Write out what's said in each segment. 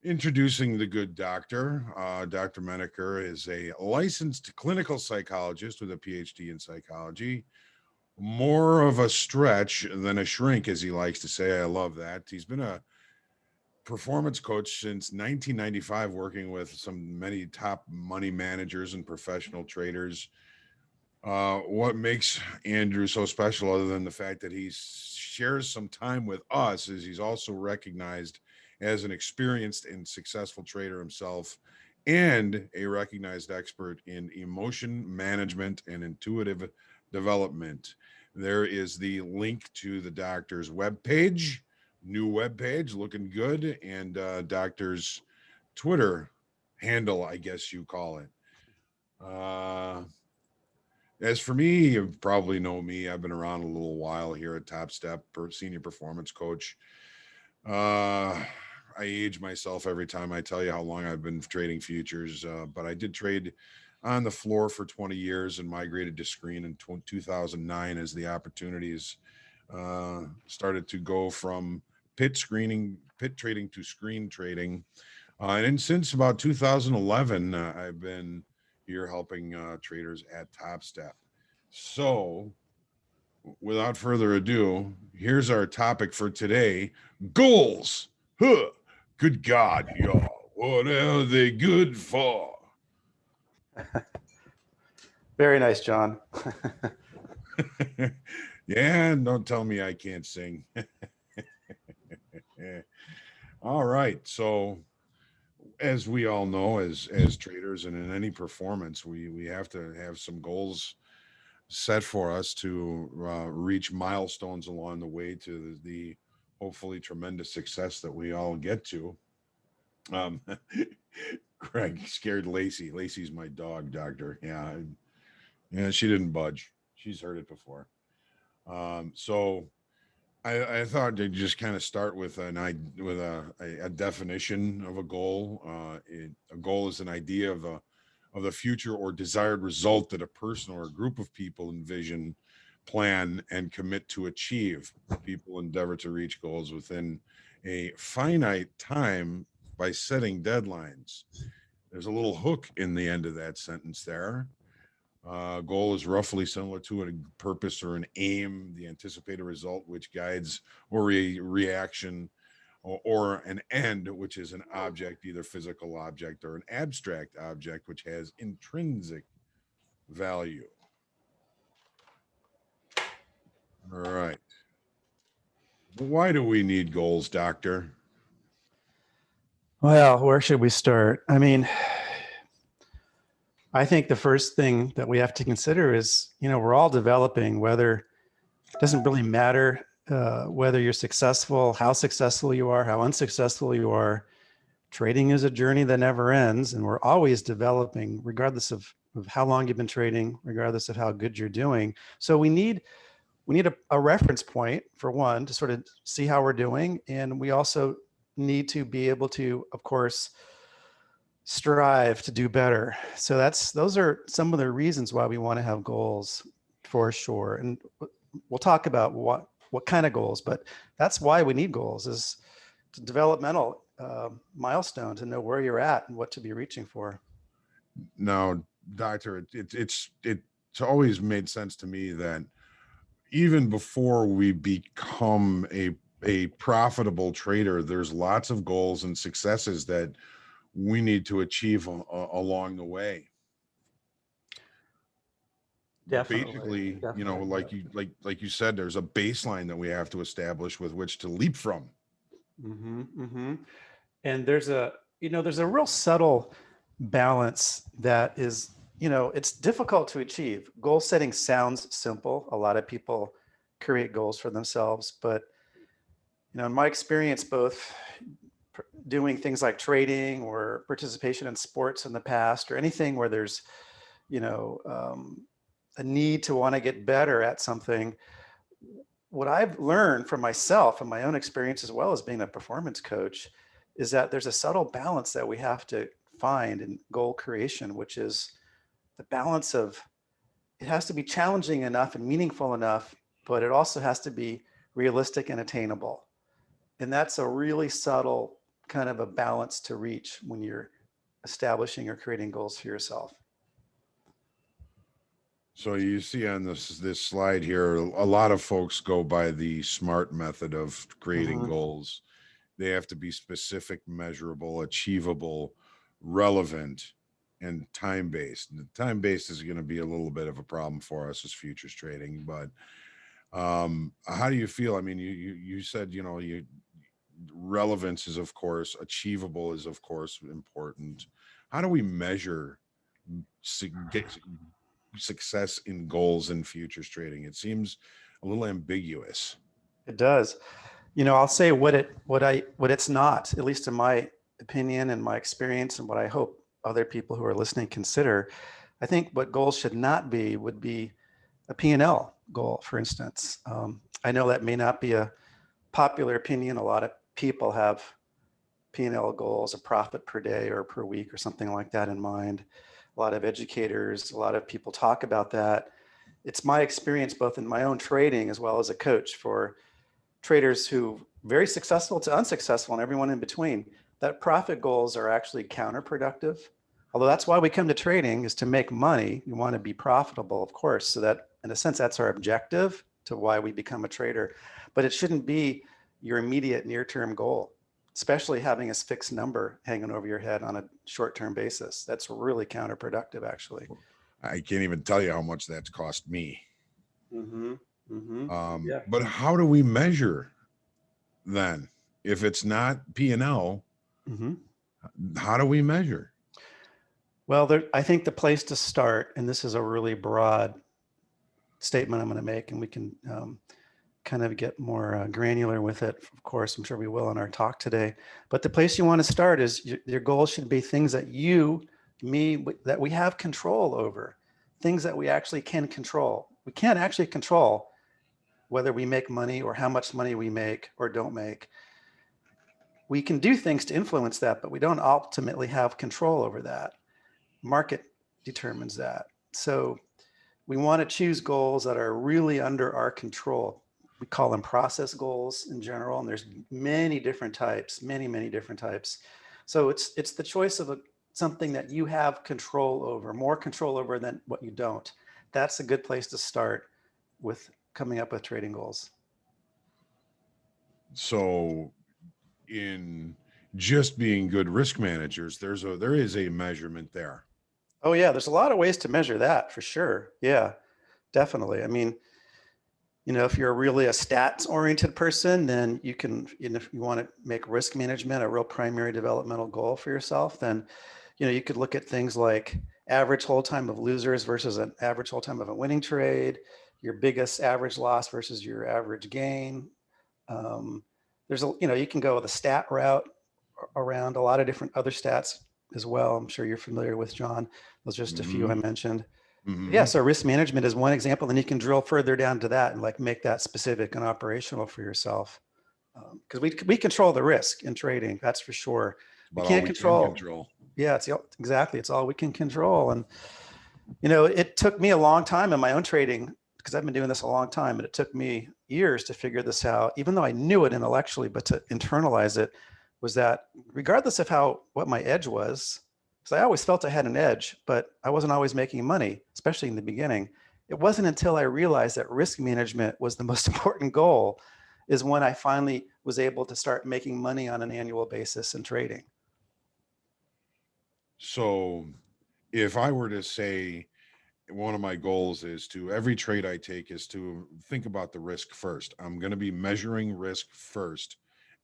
Introducing the good doctor. Dr. Menaker is a licensed clinical psychologist with a PhD in psychology. More of a stretch than a shrink, as he likes to say. I love that. He's been a performance coach since 1995, working with some many top money managers and professional traders. What makes Andrew so special, other than the fact that he shares some time with us, is he's also recognized as an experienced and successful trader himself and a recognized expert in emotion management and intuitive development. There is the link to the doctor's webpage, new webpage, looking good, and doctor's Twitter handle, I guess you call it. Uh, as for me, you probably know me. I've been around a little while here at Topstep, senior performance coach. Uh, I age myself every time I tell you how long I've been trading futures, but I did trade on the floor for 20 years and migrated to screen in 2009 as the opportunities started to go from pit trading to screen trading. And since about 2011, I've been here helping traders at Topstep. So, without further ado, here's our topic for today: goals. Huh. Good God, y'all. What are they good for? Very nice, John. Yeah, don't tell me I can't sing. All right. So, as we all know, as traders and in any performance, we have to have some goals set for us to reach milestones along the way to the hopefully tremendous success that we all get to. Um, Greg scared Lacey. Lacey's my dog, doctor. Yeah, yeah, she didn't budge. She's heard it before. So I thought to just kind of start with a definition of a goal. A goal is an idea of the future or desired result that a person or a group of people envision, plan, and commit to achieve. People endeavor to reach goals within a finite time by setting deadlines. There's a little hook in the end of that sentence there. Goal is roughly similar to a purpose or an aim, the anticipated result, which guides or a reaction, or an end, which is an object, either physical object or an abstract object, which has intrinsic value. All right. Why do we need goals, doctor? Well, where should we start? I mean, I think the first thing that we have to consider is, we're all developing, whether it doesn't really matter whether you're successful, how successful you are, how unsuccessful you are. Trading is a journey that never ends, and we're always developing, regardless of how long you've been trading, regardless of how good you're doing. So we need a reference point, for one, to sort of see how we're doing. And we also need to be able to, of course, strive to do better. So those are some of the reasons why we want to have goals, for sure. And we'll talk about what kind of goals, but that's why we need goals, is to developmental milestone, to know where you're at and what to be reaching for. Now, doctor, it's always made sense to me that even before we become a profitable trader, there's lots of goals and successes that we need to achieve along the way. Definitely, Basically, definitely. like you said, there's a baseline that we have to establish with which to leap from. Mm-hmm, mm-hmm. And there's a real subtle balance that is, it's difficult to achieve. Goal setting sounds simple. A lot of people create goals for themselves, but in my experience, both doing things like trading or participation in sports in the past, or anything where there's, you know, um, a need to want to get better at something, what I've learned from myself and my own experience, as well as being a performance coach, is that there's a subtle balance that we have to find in goal creation, which is the balance of, it has to be challenging enough and meaningful enough, but it also has to be realistic and attainable. And that's a really subtle kind of a balance to reach when you're establishing or creating goals for yourself. So you see on this slide here, a lot of folks go by the SMART method of creating Hmm. goals. They have to be specific, measurable, achievable, relevant, and time based. Time based is going to be a little bit of a problem for us as futures trading. But how do you feel? I mean, you said, you know, you relevance is of course, achievable is of course important. How do we measure get success in goals in futures trading? It seems a little ambiguous. It does. I'll say what it's not, at least in my opinion and my experience, and what I hope other people who are listening consider. I think what goals should not be would be a P&L goal, for instance. I know that may not be a popular opinion. A lot of people have P&L goals, a profit per day or per week or something like that in mind. A lot of educators, a lot of people talk about that. It's my experience, both in my own trading as well as a coach for traders who very successful to unsuccessful and everyone in between, that profit goals are actually counterproductive. Although that's why we come to trading, is to make money. We want to be profitable, of course. So that in a sense, that's our objective to why we become a trader. But it shouldn't be your immediate near-term goal, especially having a fixed number hanging over your head on a short-term basis. That's really counterproductive, actually. I can't even tell you how much that's cost me. Mm-hmm. Mm-hmm. Yeah. But how do we measure then? If it's not P&L, Mm-hmm. how do we measure? Well, I think the place to start, and this is a really broad statement I'm going to make, and we can kind of get more granular with it. Of course, I'm sure we will in our talk today. But the place you want to start is your goals should be things that that we have control over, things that we actually can control. We can't actually control whether we make money or how much money we make or don't make. We can do things to influence that, but we don't ultimately have control over that. Market determines that. So we want to choose goals that are really under our control. We call them process goals in general, and there's many different types, many different types. So it's the choice of something that you have control over, more control over than what you don't. That's a good place to start with coming up with trading goals. So in just being good risk managers, there is a measurement there. Oh yeah, there's a lot of ways to measure that for sure. Yeah, definitely. I mean, if you're really a stats oriented person, then you can, if you want to make risk management a real primary developmental goal for yourself, then, you could look at things like average hold time of losers versus an average hold time of a winning trade, your biggest average loss versus your average gain. Um, you can go the stat route around a lot of different other stats as well. I'm sure you're familiar with, John. Those are just a few I Mm-hmm. mentioned. Yeah, Mm-hmm. so risk management is one example. Then you can drill further down to that and like make that specific and operational for yourself. Because we control the risk in trading, that's for sure. It's We about all can't we can control. control. Yeah, exactly. It's all we can control. And it took me a long time in my own trading because I've been doing this a long time, and it took me years to figure this out. Even though I knew it intellectually, but to internalize it was that regardless of what my edge was, because I always felt I had an edge, but I wasn't always making money, especially in the beginning. It wasn't until I realized that risk management was the most important goal is when I finally was able to start making money on an annual basis in trading. So if I were to say one of my goals is to every trade I take is to think about the risk first. I'm going to be measuring risk first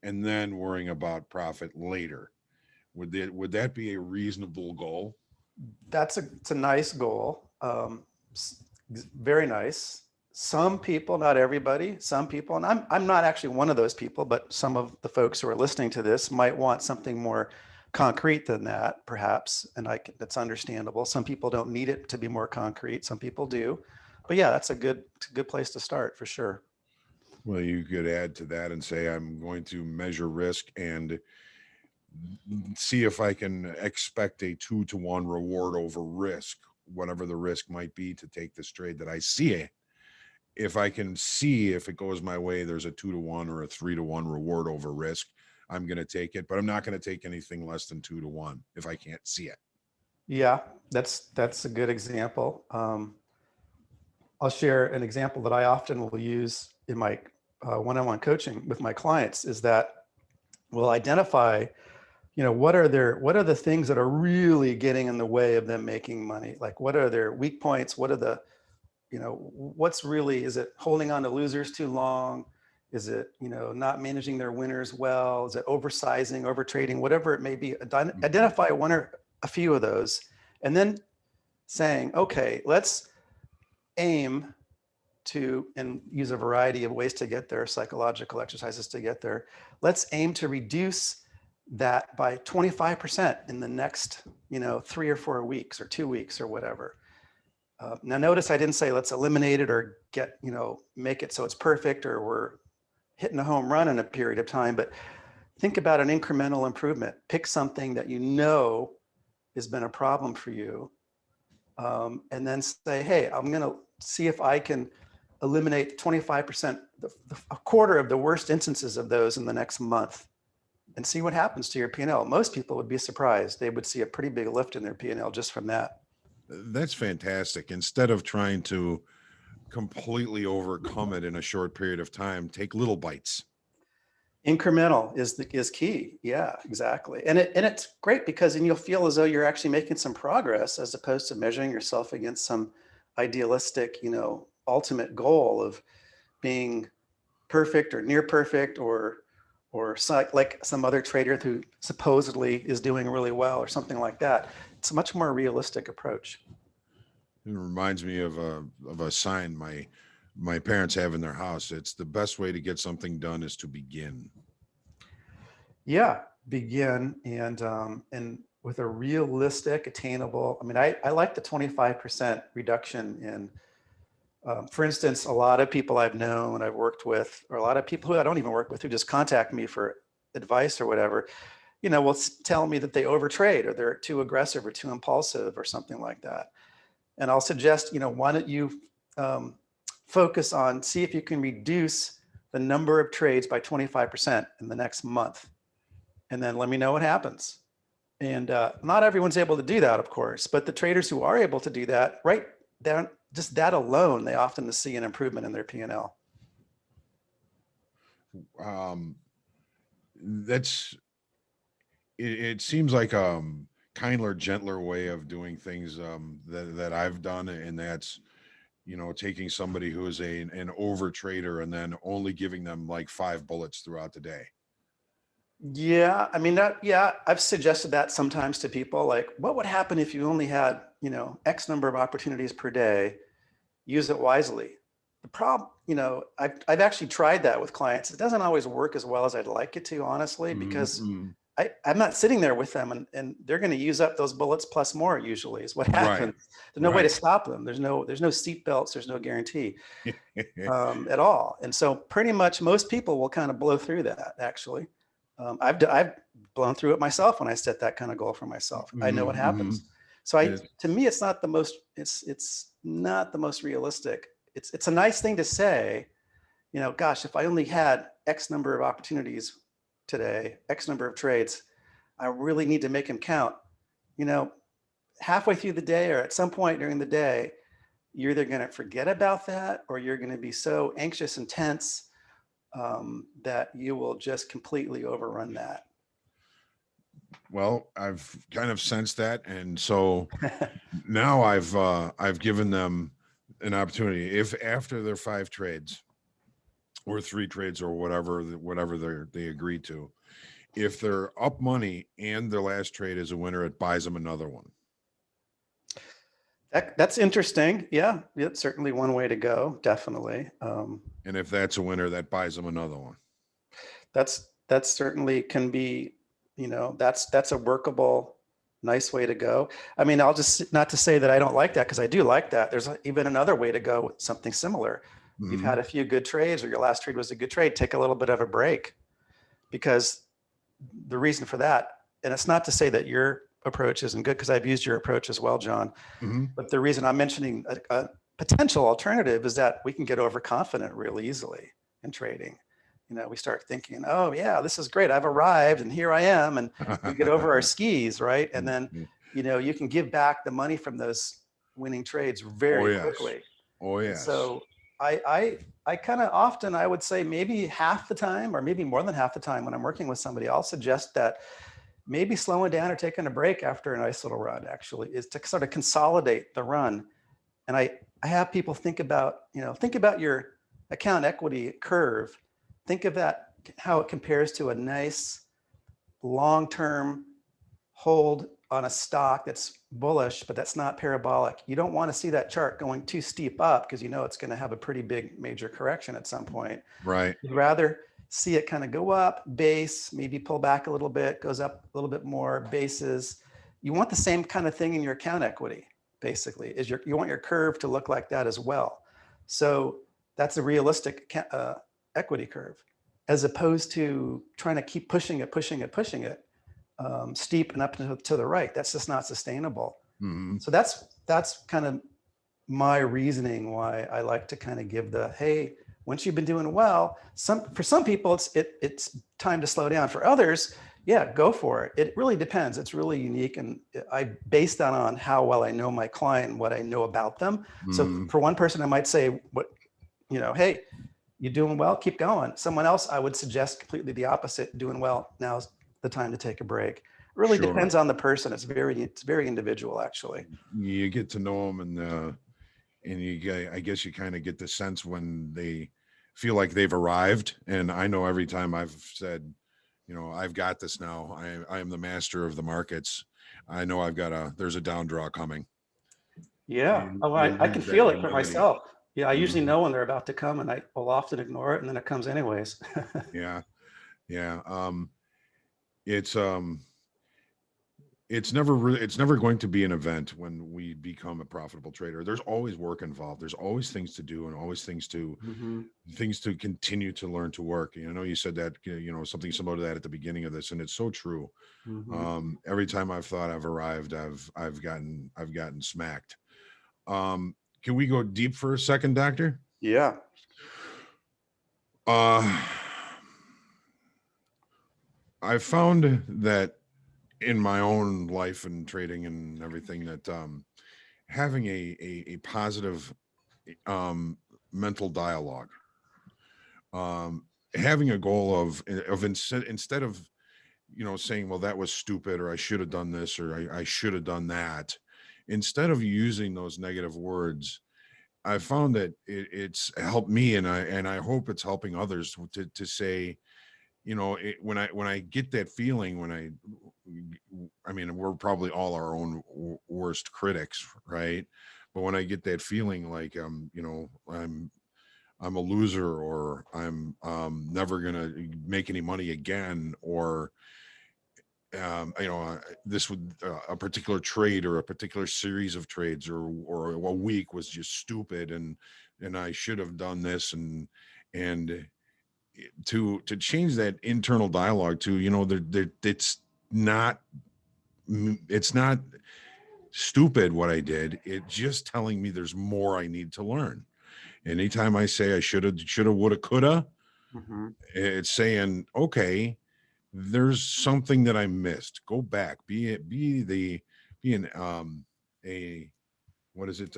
and then worrying about profit later. Would that be a reasonable goal? It's a nice goal. Very nice. Some people, not everybody, some people, and I'm not actually one of those people, but some of the folks who are listening to this might want something more concrete than that, perhaps, and that's understandable. Some people don't need it to be more concrete. Some people do, but yeah, it's a good place to start for sure. Well, you could add to that and say I'm going to measure risk and see if I can expect a 2-to-1 reward over risk, whatever the risk might be to take this trade that I see it. If I can see if it goes my way, there's a 2-to-1 or a 3-to-1 reward over risk. I'm going to take it, but I'm not going to take anything less than 2 to 1 if I can't see it. Yeah, that's a good example. I'll share an example that I often will use in my one-on-one coaching with my clients is that we'll identify, what are the things that are really getting in the way of them making money? Like, what are their weak points? What are the, what's really, is it holding on to losers too long? Is it, not managing their winners well? Is it oversizing, over trading, whatever it may be? Identify one or a few of those, and then saying, okay, let's aim to, and use a variety of ways to get there, psychological exercises to get there. Let's aim to reduce that by 25% in the next, 3 or 4 weeks or 2 weeks or whatever. Now notice I didn't say let's eliminate it or get, make it so it's perfect or we're hitting a home run in a period of time, but think about an incremental improvement. Pick something that has been a problem for you, and then say, hey, I'm going to see if I can eliminate 25%, a quarter of the worst instances of those in the next month, and see what happens to your P&L. Most people would be surprised. They would see a pretty big lift in their P&L just from that. That's fantastic. Instead of trying to completely overcome it in a short period of time, take little bites. Incremental is key. Yeah, exactly. And it's great because then you'll feel as though you're actually making some progress as opposed to measuring yourself against some idealistic, ultimate goal of being perfect or near perfect or like some other trader who supposedly is doing really well or something like that. It's a much more realistic approach. It reminds me of a sign my parents have in their house. It's the best way to get something done is to begin. Yeah, begin and with a realistic, attainable. I mean, I like the 25% reduction in. For instance, a lot of people I've known and I've worked with, or a lot of people who I don't even work with, who just contact me for advice or whatever, will tell me that they overtrade or they're too aggressive or too impulsive or something like that. And I'll suggest, why don't you focus on, see if you can reduce the number of trades by 25% in the next month. And then let me know what happens. And not everyone's able to do that, of course, but the traders who are able to do that, right down, just that alone, they often see an improvement in their P&L. That's it seems like kinder, gentler way of doing things that I've done, and that's taking somebody who is an over trader and then only giving them like 5 bullets throughout the day. Yeah, I mean I've suggested that sometimes to people, like, what would happen if you only had, X number of opportunities per day, use it wisely. The problem, I've actually tried that with clients. It doesn't always work as well as I'd like it to, honestly, because Mm-hmm. I'm not sitting there with them and they're going to use up those bullets plus more usually is what Right. happens. There's no way to Right. stop them. There's no seat belts. There's no guarantee at all. And so pretty much most people will kind of blow through that actually. I've blown through it myself when I set that kind of goal for myself. I know what Mm-hmm. happens. So Yes. to me, it's not the most, it's not the most realistic. It's a nice thing to say, gosh, if I only had X number of opportunities today, X number of trades, I really need to make them count. Halfway through the day or at some point during the day, you're either going to forget about that or you're going to be so anxious and tense that you will just completely overrun that. Well, I've kind of sensed that, and so now I've given them an opportunity. If after their 5 trades or 3 trades or whatever they agreed to, if they're up money and their last trade is a winner, it buys them another one. That's interesting. Yeah, it's certainly one way to go. Definitely. And if that's a winner, that buys them another one. That's certainly can be, that's a workable, nice way to go. I mean, I'll just, not to say that I don't like that, because I do like that. There's even another way to go with something similar. You've Mm-hmm. had a few good trades or your last trade was a good trade, take a little bit of a break, because the reason for that, and it's not to say that your approach isn't good, because I've used your approach as well, John. Mm-hmm. But the reason I'm mentioning a potential alternative is that we can get overconfident real easily in trading. we start thinking, oh yeah, this is great. I've arrived and here I am. And we get over our skis, right? And then, you can give back the money from those winning trades Oh very yes. quickly. Oh And yes. so I kind of often, I would say maybe half the time, or maybe more than half the time when I'm working with somebody, I'll suggest that maybe slowing down or taking a break after a nice little run actually is to sort of consolidate the run. And I have people think about, think about your account equity curve. Think of that, how it compares to a nice long-term hold on a stock that's bullish, but that's not parabolic. You don't want to see that chart going too steep up because it's going to have a pretty big major correction at some point. Right. You'd rather see it kind of go up, base, maybe pull back a little bit, goes up a little bit more, bases. You want the same kind of thing in your account equity, basically, you want your curve to look like that as well. So that's a realistic equity curve, as opposed to trying to keep pushing it, steep and up to the right. That's just not sustainable. Mm-hmm. So that's kind of my reasoning why I like to kind of give the, hey, once you've been doing well, for some people it's time to slow down. For others, yeah, go for it. It really depends. It's really unique, and I base that on how well I know my client and what I know about them. So for one person, I might say, hey, you're doing well, keep going. Someone else, I would suggest completely the opposite, doing well, now's the time to take a break. It really Sure. depends on the person. It's very individual, actually. You get to know them, and I guess you kind of get the sense when they feel like they've arrived. And I know every time I've said, I've got this now. I am the master of the markets. I know there's a down draw coming. Yeah. Oh, You I can lose that feel it for humility. myself. Yeah, I usually Mhm. know when they're about to come, and I will often ignore it, and then it comes anyways. Yeah. Yeah. It's it's never going to be an event when we become a profitable trader. There's always work involved. There's always things to do and always Mhm. things to continue to learn to work. I know you said that, something similar to that at the beginning of this, and it's so true. Mhm. Every time I've thought I've arrived, I've gotten smacked. Um, can we go deep for a second, Doctor? Yeah. Uh, I found that in my own life and trading and everything that having a positive um, mental dialogue, um, having a goal of instead of saying, well, that was stupid, or I should have done this, or I should have done that, instead of using those negative words, I found that it's helped me, and I hope it's helping others to say, when I get that feeling, I mean, we're probably all our own worst critics, right? But when I get that feeling like, I'm a loser, or I'm never gonna make any money again, or this would a particular trade or a particular series of trades or a week was just stupid, and I should have done this, and to change that internal dialogue to, not it's not stupid what I did. It's just telling me there's more I need to learn. Anytime I say I shoulda, woulda, coulda, Mhm. it's saying, okay, there's something that I missed. Go back. Be an a what is it?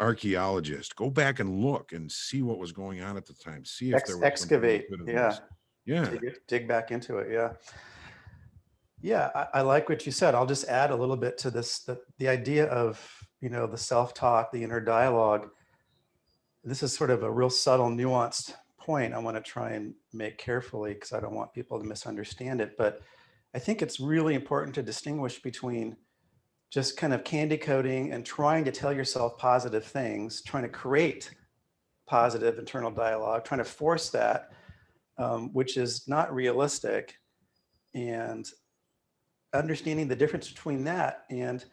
Archaeologist. Go back and look and see what was going on at the time. See if there was something you Excavate. could have Yeah. missed. Yeah. Dig back into it. Yeah. Yeah, I like what you said. I'll just add a little bit to this, the idea of, the self-talk, the inner dialogue. This is sort of a real subtle, nuanced point I want to try and make carefully because I don't want people to misunderstand it. But I think it's really important to distinguish between just kind of candy coating and trying to tell yourself positive things, trying to create positive internal dialogue, trying to force that, which is not realistic, and understanding the difference between that and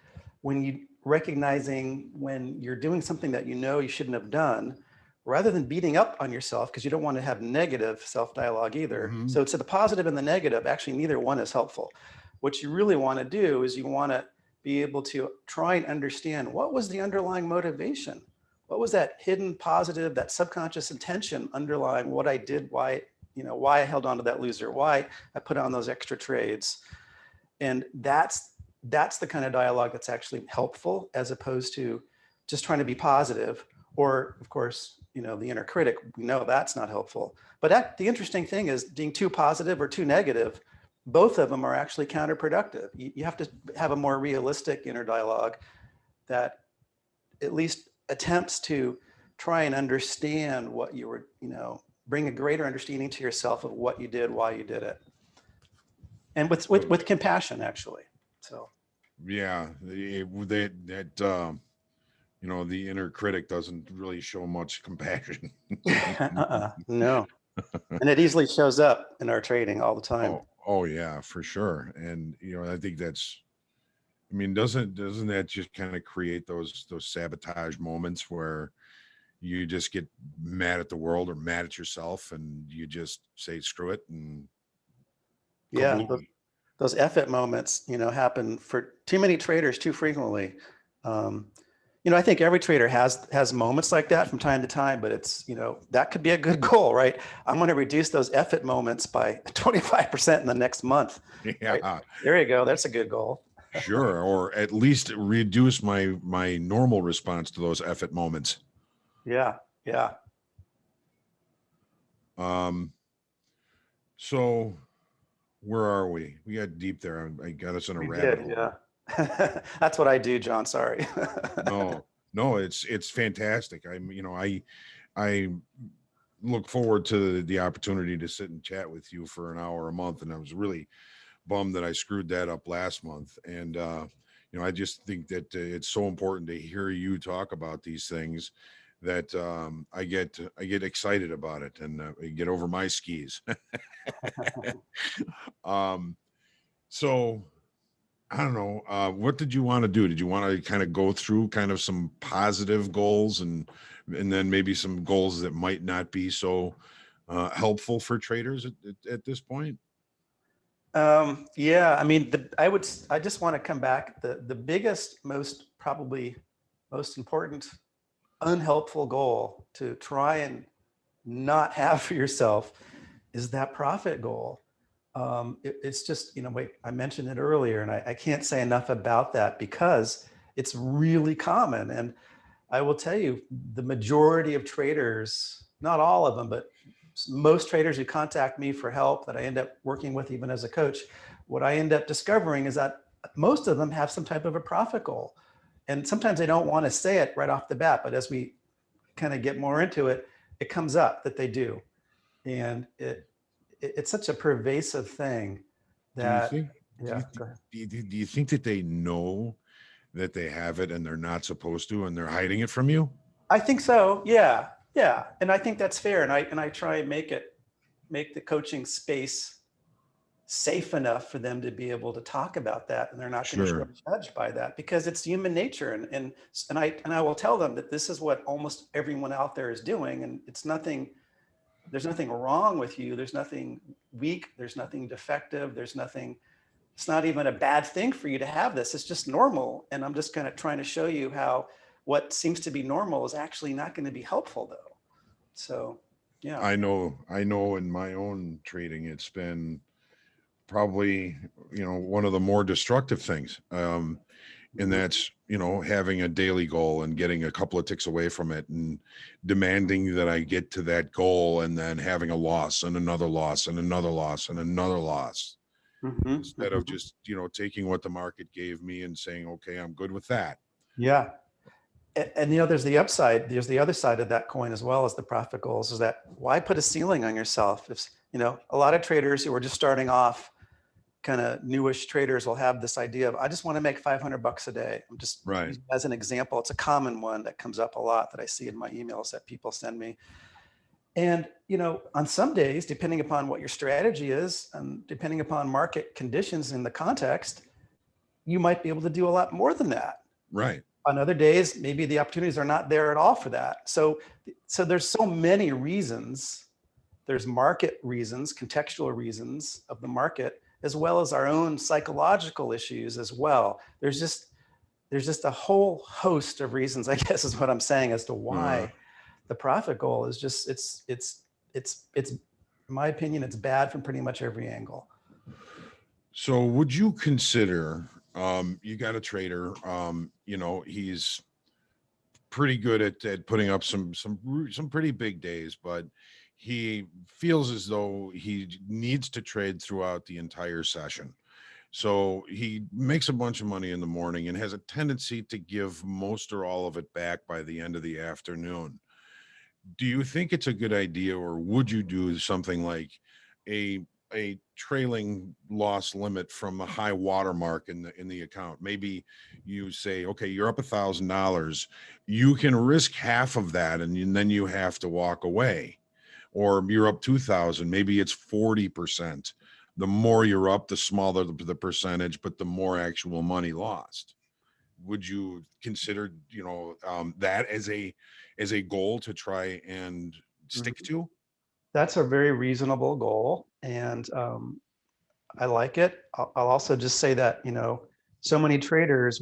when you recognizing when you're doing something that you shouldn't have done, rather than beating up on yourself, because you don't want to have negative self-dialogue either. Hmm. So to the positive and the negative, actually neither one is helpful. What you really want to do is you want to be able to try and understand what was the underlying motivation, what was that hidden positive, that subconscious intention underlying what I did, why why I held on to that loser, why I put on those extra trades. And that's the kind of dialogue that's actually helpful, as opposed to just trying to be positive. Or of course, the inner critic, we know that's not helpful. But the interesting thing is, being too positive or too negative, both of them are actually counterproductive. You have to have a more realistic inner dialogue that at least attempts to try and understand what you were, bring a greater understanding to yourself of what you did, why you did it. And with compassion, actually. So Yeah, that the inner critic doesn't really show much compassion. no. And it easily shows up in our trading all the time. Oh yeah, for sure. And I think doesn't that just kind of create those sabotage moments where you just get mad at the world or mad at yourself, and you just say screw it and Yeah, kaboom. those F it moments, happen for too many traders too frequently. Um, I think every trader has moments like that from time to time, but it's, that could be a good goal, right? I'm going to reduce those F it moments by 25% in the next month. Right? Yeah, There you go. That's a good goal. sure. Or at least reduce my normal response to those effort moments. Yeah. Yeah. Um, so where are we? We got deep there. I got us in a We rabbit did. hole. Yeah. That's what I do, John. Sorry. No, it's fantastic. I look forward to the opportunity to sit and chat with you for an hour a month, and I was really bummed that I screwed that up last month. And I just think that it's so important to hear you talk about these things that I get excited about it, and I get over my skis. um, so I don't know. What did you want to do? Did you want to kind of go through kind of some positive goals, and then maybe some goals that might not be so helpful for traders at this point? Yeah, I mean, I just want to come back. The biggest, probably most important, unhelpful goal to try and not have for yourself is that profit goal. It's just, wait, I mentioned it earlier, and I can't say enough about that because it's really common. And I will tell you, the majority of traders, not all of them, but most traders who contact me for help that I end up working with, even as a coach, what I end up discovering is that most of them have some type of a profit goal. And sometimes they don't want to say it right off the bat, but as we kind of get more into it, it comes up that they do. And it's such a pervasive thing Do you that, think yeah, go ahead. do you think that they know that they have it and they're not supposed to, and they're hiding it from you? I think so. Yeah. Yeah. And I think that's fair. And I try and make the coaching space safe enough for them to be able to talk about that, and they're not going to Sure. feel judged by that, because it's human nature. And I will tell them that this is what almost everyone out there is doing, and there's nothing wrong with you, there's nothing weak, there's nothing defective, it's not even a bad thing for you to have this. It's just normal. And I'm just kind of trying to show you how what seems to be normal is actually not going to be helpful, though. So yeah. I know in my own trading, it's been probably, one of the more destructive things. And that's, having a daily goal and getting a couple of ticks away from it, and demanding that I get to that goal, and then having a loss and another loss and another loss and another loss, Mm-hmm, instead of mm-hmm. just, taking what the market gave me and saying, okay, I'm good with that. Yeah. And there's the upside, there's the other side of that coin as well as the profit goals, is that why put a ceiling on yourself? If, a lot of traders who are just starting off, kind of newish traders, will have this idea of, I just want to make 500 bucks a day. I'm just Right. using as an example. It's a common one that comes up a lot that I see in my emails that people send me. And, on some days, depending upon what your strategy is and depending upon market conditions in the context, you might be able to do a lot more than that. Right. On other days, maybe the opportunities are not there at all for that. So there's so many reasons. There's market reasons, contextual reasons of the market, as well as our own psychological issues as well. There's just a whole host of reasons, I guess is what I'm saying, as to Uh, why the profit goal is just, it's In my opinion, it's bad from pretty much every angle. So would you consider, you got a trader, he's pretty good at putting up some pretty big days, but he feels as though he needs to trade throughout the entire session. So he makes a bunch of money in the morning and has a tendency to give most or all of it back by the end of the afternoon. Do you think it's a good idea, or would you do something like a a trailing loss limit from a high watermark in the account? Maybe you say, okay, you're up $1,000, you can risk half of that, and then you have to walk away. Or you're up 2,000, maybe it's 40%. The more you're up, the smaller the percentage, but the more actual money lost. Would you consider, that as a goal to try and stick Mhm. to? That's a very reasonable goal, and I like it. I'll also just say that, so many traders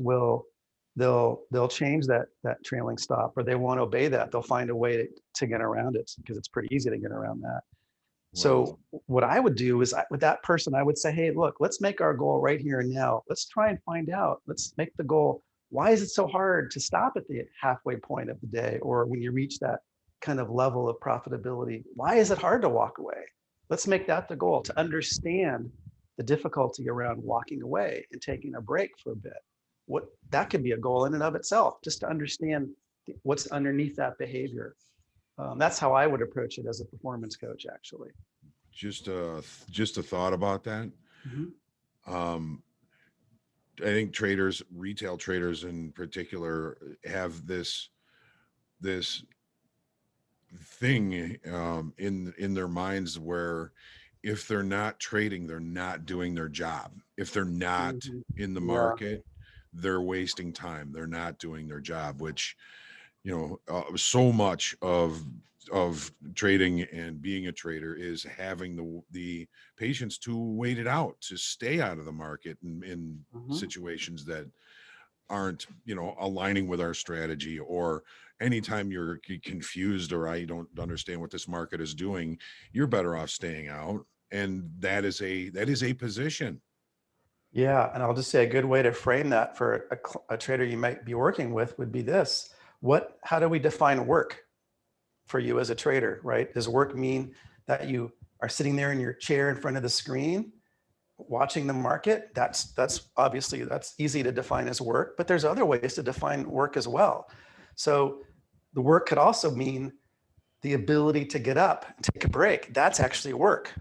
they'll change that trailing stop, or they won't obey that. They'll find a way to get around it because it's pretty easy to get around that. Well, So what I would do is with that person, I would say, hey, look, let's make our goal right here and now. Let's try and find out. Let's make the goal. Why is it so hard to stop at the halfway point of the day, or when you reach that kind of level of profitability? Why is it hard to walk away? Let's make that the goal, to understand the difficulty around walking away and taking a break for a bit. What that could be a goal in and of itself, just to understand what's underneath that behavior. That's how I would approach it as a performance coach, actually. just a thought about that. Mhm. Um, I think retail traders in particular, have this thing in their minds where if they're not trading, they're not doing their job. If they're not Mhm. in the Yeah. market, they're wasting time. They're not doing their job, which, so much of trading and being a trader is having the patience to wait it out, to stay out of the market in Mhm. situations that aren't, aligning with our strategy. Or anytime you're confused, or I don't understand what this market is doing, you're better off staying out. And that is a position. Yeah, and I'll just say a good way to frame that for a trader you might be working with would be this. How do we define work for you as a trader, right? Does work mean that you are sitting there in your chair in front of the screen watching the market? That's obviously that's easy to define as work, but there's other ways to define work as well. So the work could also mean the ability to get up and take a break. That's actually work.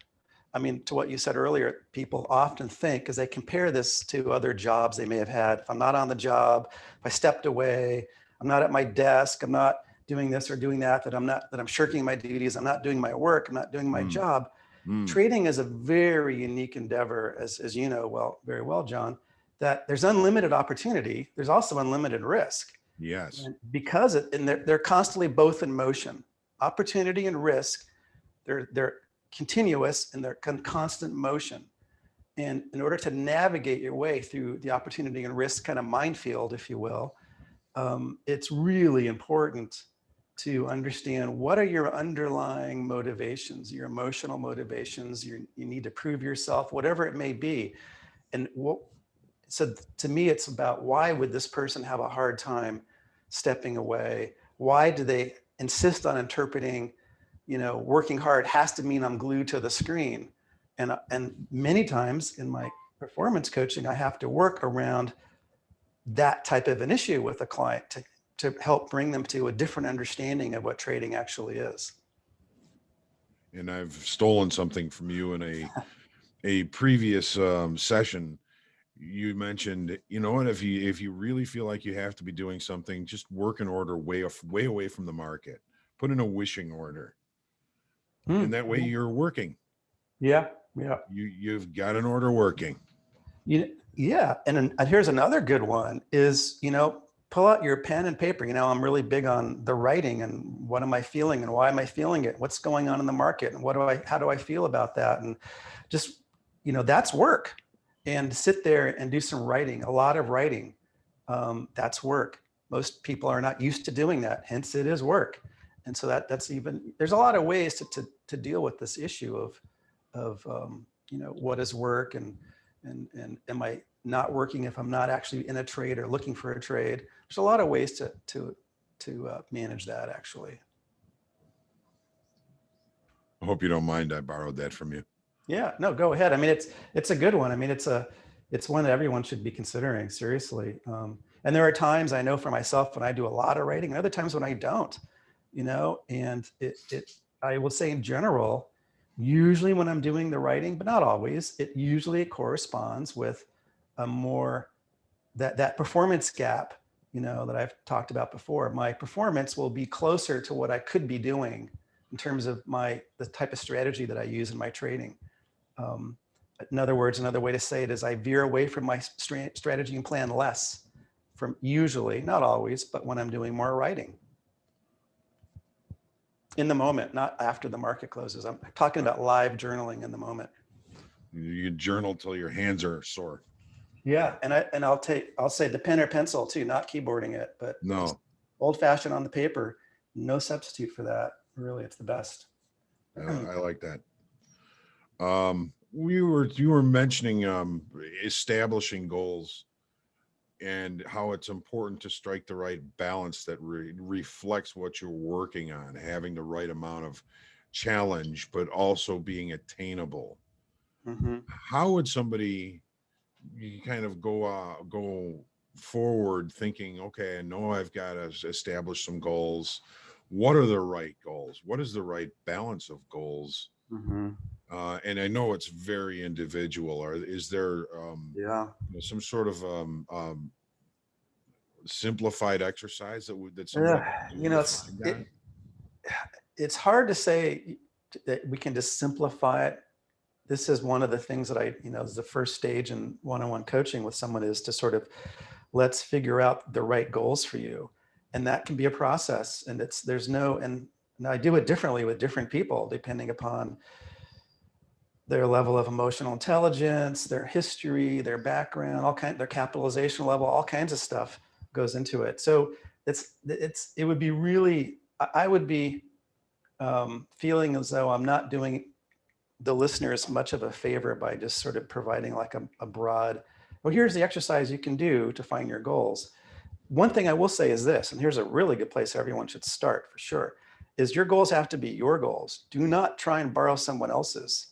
I mean, to what you said earlier, people often think, because they compare this to other jobs they may have had. If I'm not on the job, if I stepped away, I'm not at my desk, I'm not doing this or doing that, that I'm shirking my duties, I'm not doing my work, I'm not doing my Mm, job. mm, Trading is a very unique endeavor, as you know very well, John, that there's unlimited opportunity. There's also unlimited risk. yes. And because they're constantly both in motion, opportunity and risk, they're continuous and they're constant motion. And in order to navigate your way through the opportunity and risk kind of minefield, if you will, it's really important to understand what are your underlying motivations, your emotional motivations, you need to prove yourself, whatever it may be. And so to me, it's about why would this person have a hard time stepping away? Why do they insist on interpreting, working hard has to mean I'm glued to the screen? And many times in my performance coaching, I have to work around that type of an issue with a client to help bring them to a different understanding of what trading actually is. And I've stolen something from you in a previous session. You mentioned, what, if you really feel like you have to be doing something, just work an order way away from the market. Put in a wishing order, and Hmm. that way you're working. Yeah, yeah. You've got an order working. Yeah, and here's another good one is, pull out your pen and paper. I'm really big on the writing and what am I feeling and why am I feeling it? What's going on in the market and how do I feel about that? And just, that's work. And sit there and do some writing, a lot of writing. That's work. Most people are not used to doing that. Hence, it is work. And so that's even, there's a lot of ways to deal with this issue of what is work, and am I not working if I'm not actually in a trade or looking for a trade. There's a lot of ways to manage that, actually. I hope you don't mind I borrowed that from you. Yeah, no, go ahead. I mean, it's a good one. I mean, it's one that everyone should be considering seriously. And there are times I know for myself when I do a lot of writing, and other times when I don't, and I will say in general, usually when I'm doing the writing, but not always, it corresponds with a more, that performance gap, that I've talked about before. My performance will be closer to what I could be doing in terms of the type of strategy that I use in my trading. Um, in other words, another way to say it is I veer away from my strategy and plan less, from usually, not always, but when I'm doing more writing. In the moment, not after the market closes. I'm talking about live journaling in the moment. You journal till your hands are sore. Yeah, and I'll say the pen or pencil too, not keyboarding it, but No, old fashioned on the paper. No substitute for that. Really, it's the best. I like that. You were mentioning establishing goals and how it's important to strike the right balance that reflects what you're working on, having the right amount of challenge, but also being attainable. Mm-hmm. How would somebody you kind of go forward thinking, okay, I know I've got to establish some goals. What are the right goals? What is the right balance of goals? Mm-hmm. And I know it's very individual. Or is there Yeah. some sort of simplified exercise that somebody Yeah. can do to find that? It's hard to say that we can just simplify it. This is one of the things that is the first stage in one-on-one coaching with someone, is to sort of, let's figure out the right goals for you. And that can be a process. And and I do it differently with different people, depending upon their level of emotional intelligence, their history, their background, their capitalization level, all kinds of stuff goes into it. So it would be really, I would be feeling as though I'm not doing the listeners much of a favor by just sort of providing like a broad, well, here's the exercise you can do to find your goals. One thing I will say is this, and here's a really good place everyone should start for sure, is your goals have to be your goals. Do not try and borrow someone else's,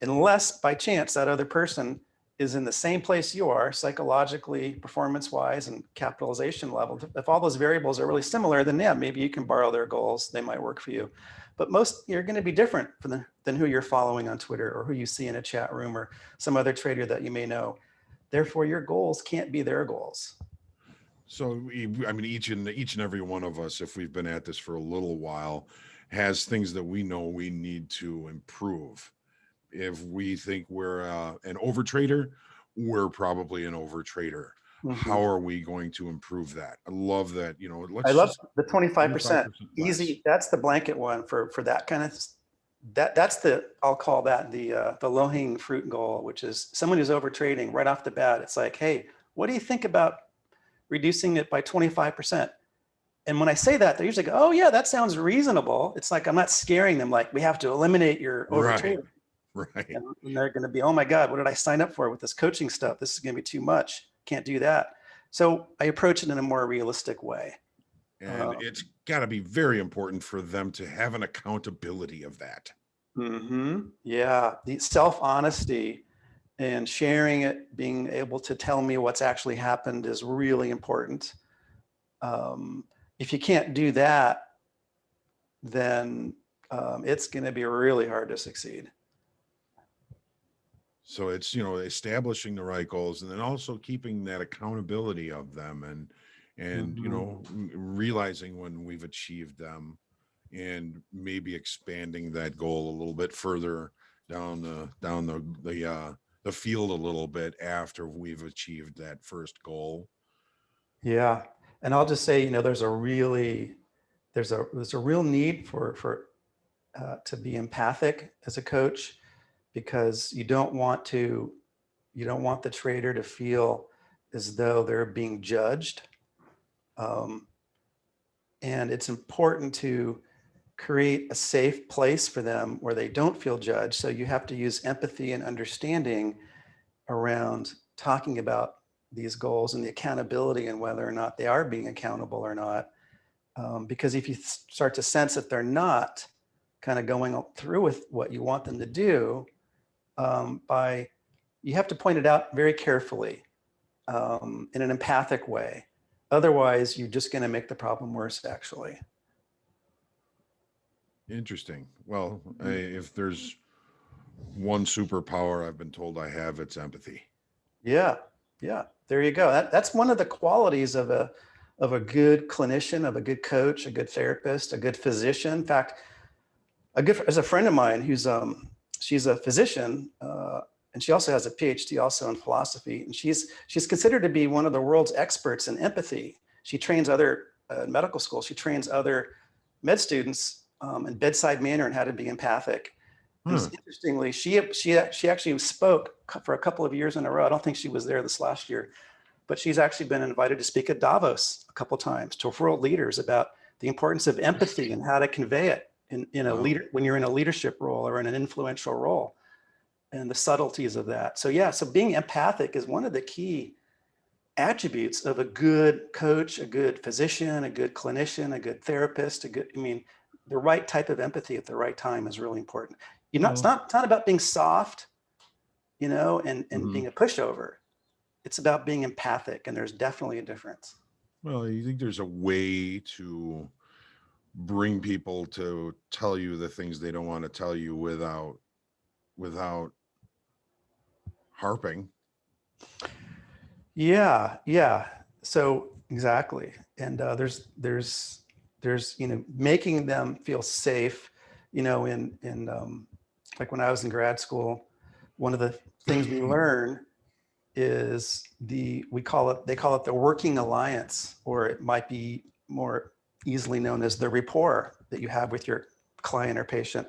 unless by chance that other person is in the same place you are psychologically, performance wise, and capitalization level. If all those variables are really similar, then yeah, maybe you can borrow their goals. They might work for you. But you're going to be different than who you're following on Twitter, or who you see in a chat room, or some other trader that you may know. Therefore, your goals can't be their goals. So, I mean, each and every one of us, if we've been at this for a little while, has things that we know we need to improve. If we think we're an overtrader, we're probably an overtrader. Mm-hmm. How are we going to improve that? I love that. I Let's love just the 25% 25% less. easy. That's the blanket one for that kind of, I'll call that the low hanging fruit goal, which is someone who's over trading right off the bat. It's like, hey, what do you think about reducing it by 25%? And when I say that, they usually go, oh yeah, that sounds reasonable. It's like, I'm not scaring them. Like, we have to eliminate your over Right. trading. Right. And they're going to be, oh my God, what did I sign up for with this coaching stuff? This is going to be too much. Can't do that. So I approach it in a more realistic way. And it's got to be very important for them to have an accountability of that. Mm-hmm. Yeah, the self-honesty and sharing it, being able to tell me what's actually happened is really important. If you can't do that, then it's going to be really hard to succeed. So it's, establishing the right goals and then also keeping that accountability of them and realizing when we've achieved them and maybe expanding that goal a little bit further down the field a little bit after we've achieved that first goal. Yeah, and I'll just say, there's a real need for to be empathic as a coach, because you don't want the trader to feel as though they're being judged. And it's important to create a safe place for them where they don't feel judged. So you have to use empathy and understanding around talking about these goals and the accountability and whether or not they are being accountable or not. Because if you start to sense that they're not kind of going through with what you want them to do, you have to point it out very carefully, in an empathic way. Otherwise, you're just going to make the problem worse, actually. Interesting. Well, if there's one superpower I've been told I have, it's empathy. Yeah, yeah. There you go. That's one of the qualities of a good clinician, of a good coach, a good therapist, a good physician. In fact, as a friend of mine she's a physician, and she also has a PhD also in philosophy, and she's considered to be one of the world's experts in empathy. She trains other medical schools. She trains other med students in bedside manner and how to be empathic. And interestingly, she actually spoke for a couple of years in a row. I don't think she was there this last year, but she's actually been invited to speak at Davos a couple of times to world leaders about the importance of empathy and how to convey it in a leader when you're in a leadership role or in an influential role, and the subtleties of that. So yeah, so being empathic is one of the key attributes of a good coach, a good physician, a good clinician, a good therapist, the right type of empathy at the right time is really important. It's not about being soft, and being a pushover. It's about being empathic, and there's definitely a difference. Well, you think there's a way to bring people to tell you the things they don't want to tell you without harping? Yeah. So exactly. And there's making them feel safe. Like when I was in grad school, one of the things we learn is they call it the working alliance, or it might be more easily known as the rapport that you have with your client or patient.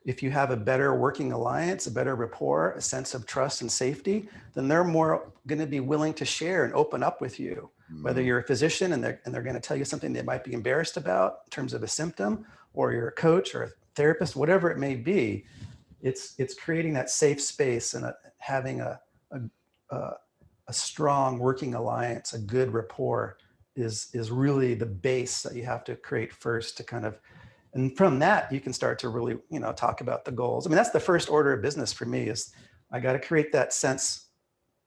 If you have a better working alliance, a better rapport, a sense of trust and safety, then they're more going to be willing to share and open up with you. Whether you're a physician and they're going to tell you something they might be embarrassed about in terms of a symptom, or you're a coach or a therapist, whatever it may be, it's creating that safe space and having a strong working alliance, a good rapport is really the base that you have to create first to kind of, and from that you can start to really talk about the goals. That's the first order of business for me, is I got to create that sense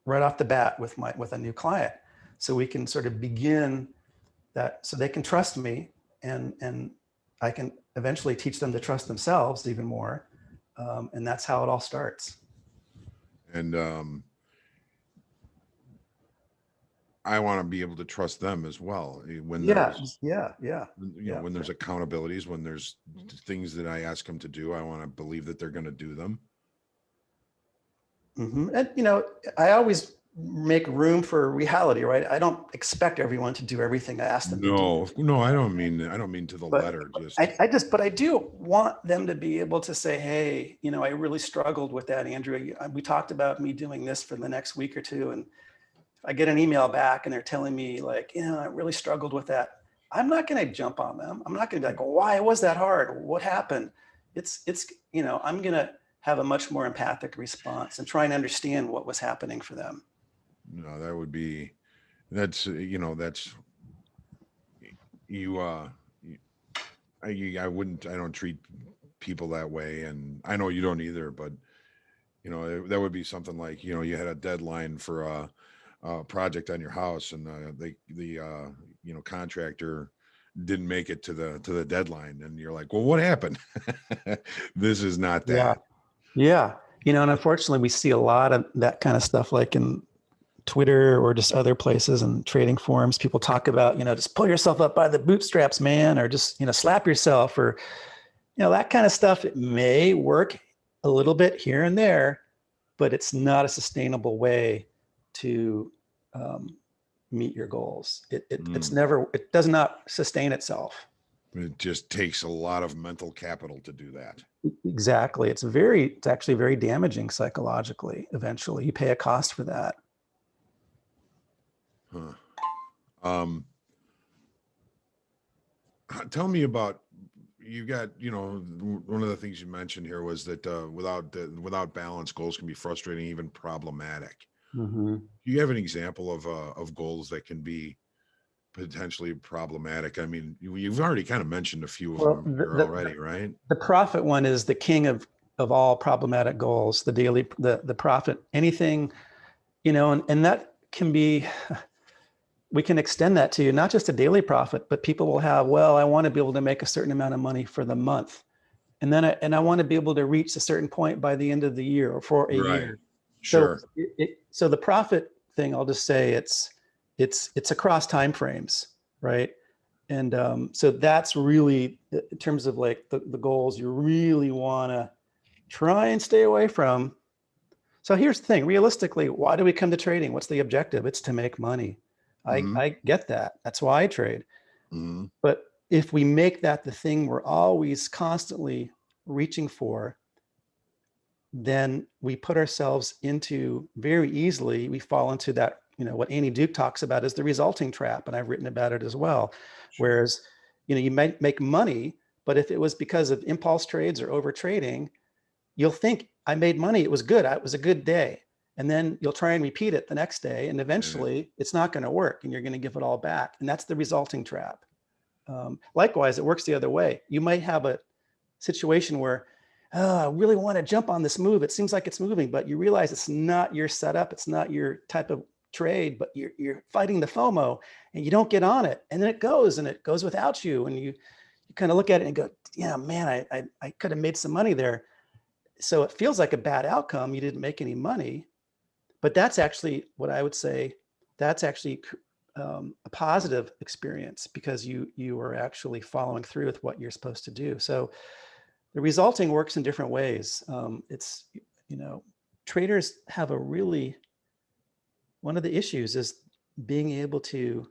right off the bat with a new client, so we can sort of begin that, so they can trust me, and I can eventually teach them to trust themselves even more, and that's how it all starts. And I want to be able to trust them as well. When there's when there's accountabilities, when there's things that I ask them to do, I want to believe that they're going to do them. And I always make room for reality, right? I don't expect everyone to do everything I ask them to do. No, I don't mean to the letter. But I do want them to be able to say, hey, I really struggled with that, Andrew. We talked about me doing this for the next week or two, and if I get an email back and they're telling me like, I really struggled with that, I'm not going to jump on them. I'm not going to be like, why was that hard? What happened? I'm going to have a much more empathic response and try and understand what was happening for them. No, I don't treat people that way. And I know you don't either, but that would be something like, you had a deadline for a project on your house, and the contractor didn't make it to the deadline, and you're like, well, what happened? This is not that. Yeah. And unfortunately we see a lot of that kind of stuff, like in Twitter or just other places and trading forums. People talk about, just pull yourself up by the bootstraps, man, or just, slap yourself, or, that kind of stuff. It may work a little bit here and there, but it's not a sustainable way to meet your goals. It does not sustain itself. It just takes a lot of mental capital to do that. Exactly. It's actually very damaging psychologically. Eventually, you pay a cost for that. Tell me about you got, one of the things you mentioned here was that without balance, goals can be frustrating, even problematic. Hmm. Do you have an example of goals that can be potentially problematic? I mean, you've already kind of mentioned a few of Well, them here already, right? the profit one is the king of all problematic goals. The daily, the profit, anything, and that can be, we can extend that to not just a daily profit, but people will have, well, I want to be able to make a certain amount of money for the month. And then I want to be able to reach a certain point by the end of the year or for a Right. year. So Sure. so the profit thing, I'll just say it's across time frames, right? And so that's really, in terms of like the goals you really want to try and stay away from. So here's the thing, realistically, why do we come to trading? What's the objective? It's to make money. Hmm. I get that. That's why I trade. Hmm. But if we make that the thing we're always constantly reaching for, then we put ourselves into, very easily, we fall into that, what Annie Duke talks about is the resulting trap. And I've written about it as well. Sure. Whereas, you might make money, but if it was because of impulse trades or over trading, you'll think I made money. It was good. It was a good day. And then you'll try and repeat it the next day. And And eventually it's not going to work and you're going to give it all back. And that's the resulting trap. Likewise, it works the other way. You might have a situation where, oh, I really want to jump on this move. It seems like it's moving, but you realize it's not your setup. It's not your type of trade, but you're fighting the FOMO and you don't get on it. And then it goes without you. And you kind of look at it and go, yeah, man, I could have made some money there. So it feels like a bad outcome. You didn't make any money, but that's actually what I would say. That's actually a positive experience because you are actually following through with what you're supposed to do. So the resulting works in different ways. It's, traders have one of the issues is being able to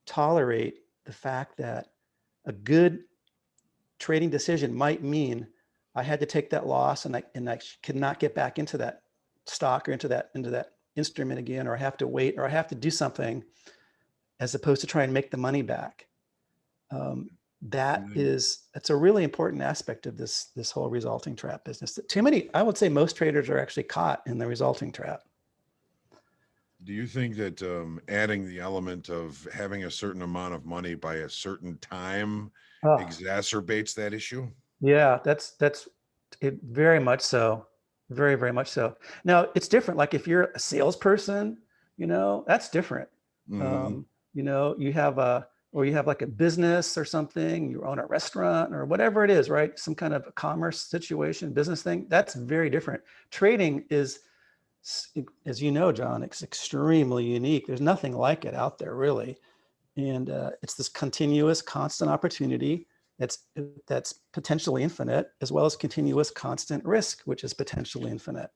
tolerate the fact that a good trading decision might mean I had to take that loss and I could not get back into that stock or into that instrument again, or I have to wait, or I have to do something as opposed to try and make the money back. That's a really important aspect of this whole resulting trap business. Too many, I would say most traders are actually caught in the resulting trap. do you think that adding the element of having a certain amount of money by a certain time Oh, exacerbates that issue? yeah, that's it, very much so. Very, very much so. Now it's different. Like if you're a salesperson, that's different. Hmm. Um, you have you have like a business or something, you own a restaurant or whatever it is, right? Some kind of a commerce situation, business thing. That's very different. Trading is, as you know, John, it's extremely unique. There's nothing like it out there really. And it's this continuous, constant opportunity that's potentially infinite, as well as continuous, constant risk, which is potentially infinite.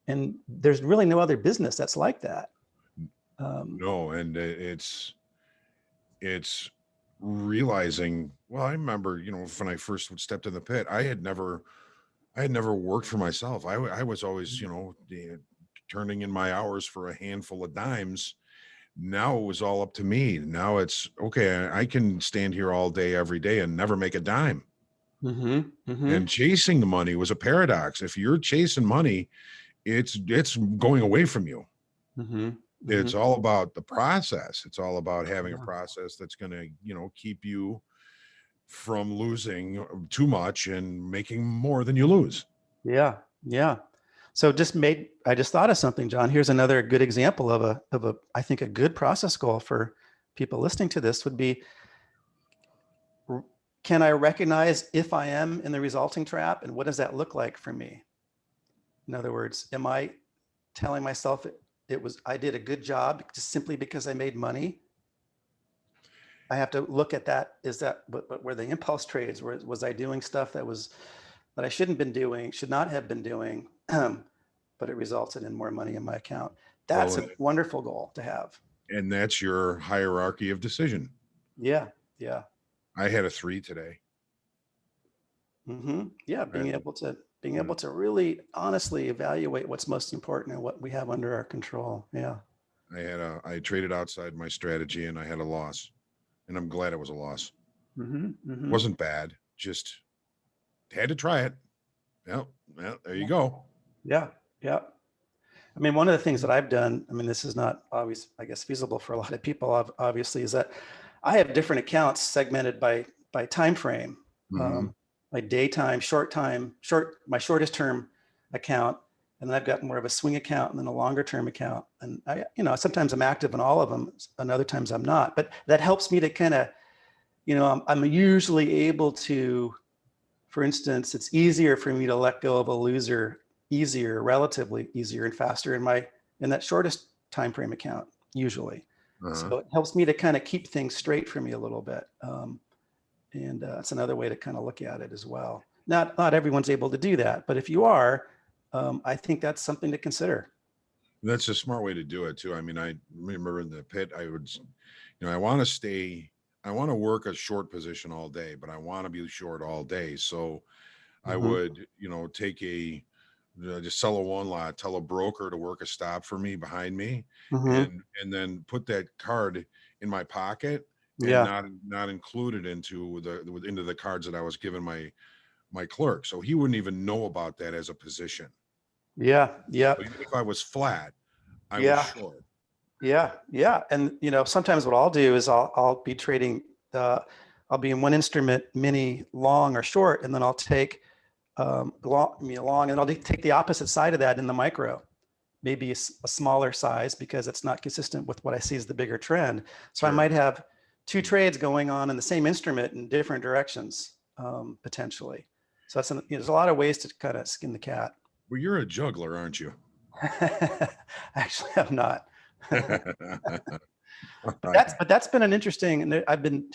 And there's really no other business that's like that. Um, No, and it's realizing. Well, I remember, when I first stepped in the pit, I had never worked for myself. I was always, turning in my hours for a handful of dimes. Now it was all up to me. Now it's okay. I can stand here all day, every day, and never make a dime. mhm, And mhm, chasing the money was a paradox. If you're chasing money, it's going away from you. mhm, It's mhm. all about the process. It's all about having a Yeah. process that's going to, keep you from losing too much and making more than you lose. Yeah, yeah. So I just thought of something, John. Here's another good example of I think a good process goal for people listening to this would be, can I recognize if I am in the resulting trap and what does that look like for me? In other words, am I telling myself I did a good job just simply because I made money? I have to look at that. Is that, but were the impulse trades? Was I doing stuff that I shouldn't been doing, should not have been doing, but it resulted in more money in my account? That's Well, a wonderful goal to have. and that's your hierarchy of decision. Yeah, yeah, I had a 3 today. yeah. I had, Being yeah, able to really honestly evaluate what's most important and what we have under our control. Yeah. I traded outside my strategy and I had a loss. And I'm glad it was a loss. Hmm. It Hmm. wasn't bad. just had to try it. Yep. Well, there you go. Yeah. Yeah. I mean, one of the things that I've done, I mean, this is not always, I guess, feasible for a lot of people, obviously, is that I have different accounts segmented by time frame, Mhm. um, my daytime, my shortest term account, and then I've got more of a swing account and then a longer term account. And sometimes I'm active in all of them, and other times I'm not. But that helps me to kind of, I'm usually able to, for instance, it's easier for me to let go of a loser relatively easier and faster in that shortest time frame account, usually. Uh-huh. So it helps me to kind of keep things straight for me a little bit. And it's another way to kind of look at it as well. Not everyone's able to do that, but if you are, I think that's something to consider. That's a smart way to do it too. I mean, I remember in the pit, I want to I want to work a short position all day, but I want to be short all day. So I Hmm. would, take just sell a one lot, tell a broker to work a stop for me behind me, Hmm. and then put that card in my pocket and Yeah. not include it into the cards that I was giving my clerk. So he wouldn't even know about that as a position. Yeah. Yeah. So even if I was flat, I was Yeah. short. Yeah, yeah, and sometimes what I'll do is I'll be trading. I'll be in one instrument, mini, long, or short, and then I'll take long, and I'll take the opposite side of that in the micro, maybe a smaller size because it's not consistent with what I see as the bigger trend. So I Sure. might have two trades going on in the same instrument in different directions, potentially. So there's a lot of ways to kind of skin the cat. Well, you're a juggler, aren't you? Actually, I'm not. I- But that's been an interesting, and I've been,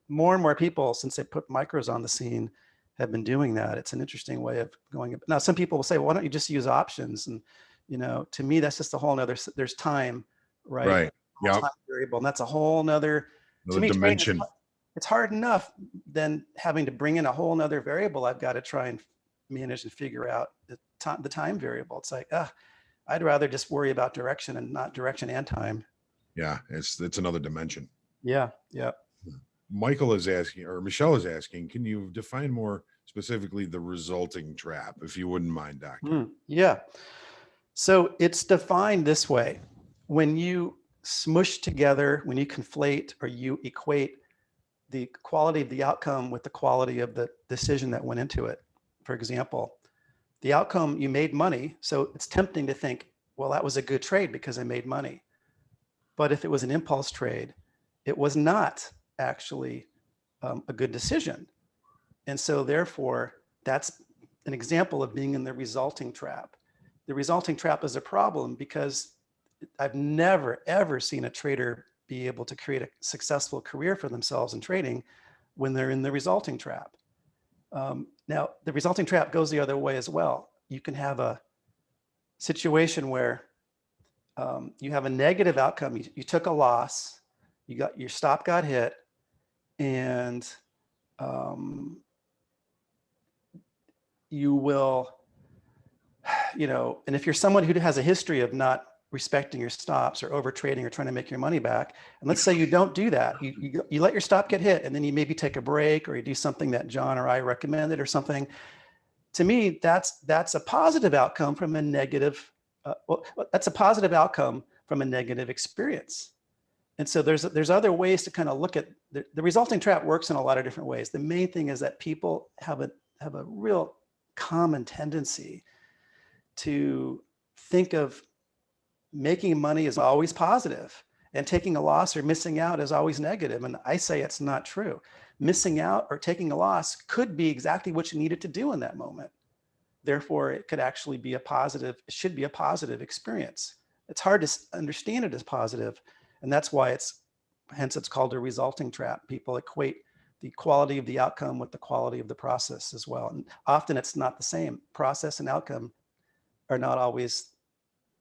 more and more people since they put micros on the scene have been doing that. It's an interesting way of going. Now, some people will say, well, why don't you just use options? And, to me, that's just a whole nother, there's time, right? right. Whole Yep. time variable. And that's a whole nother, to Another me, trading is, dimension. it's hard enough than having to bring in a whole nother variable. I've got to try and manage and figure out the time variable. It's like, I'd rather just worry about direction and not direction and time. Yeah, it's another dimension. Yeah. Yeah. Michael is asking, or Michelle is asking, can you define more specifically the resulting trap, if you wouldn't mind, Doctor? Yeah. So it's defined this way. When you smush together, when you conflate or you equate the quality of the outcome with the quality of the decision that went into it. For example, the outcome, you made money. So it's tempting to think, well, that was a good trade because I made money. But if it was an impulse trade, it was not actually a good decision. And so therefore, that's an example of being in the resulting trap. The resulting trap is a problem because I've never, ever seen a trader be able to create a successful career for themselves in trading when they're in the resulting trap. Now, the resulting trap goes the other way as well. You can have a situation where you have a negative outcome. You took a loss, your stop got hit, and um, you will, and if you're someone who has a history of not respecting your stops or over trading or trying to make your money back, and let's say you don't do that, you let your stop get hit, and then you maybe take a break or you do something that John or I recommended or something. To me, that's a positive outcome from a negative. That's a positive outcome from a negative experience. And so there's other ways to kind of look at the resulting trap. Works in a lot of different ways. The main thing is that people have a real common tendency to think of making money is always positive and taking a loss or missing out is always negative. And I say it's not true. Missing out or taking a loss could be exactly what you needed to do in that moment. Therefore, it could actually be it should be a positive experience. It's hard to understand it as positive, and that's why hence it's called a resulting trap. People equate the quality of the outcome with the quality of the process as well. And often it's not the same. Process and outcome are not always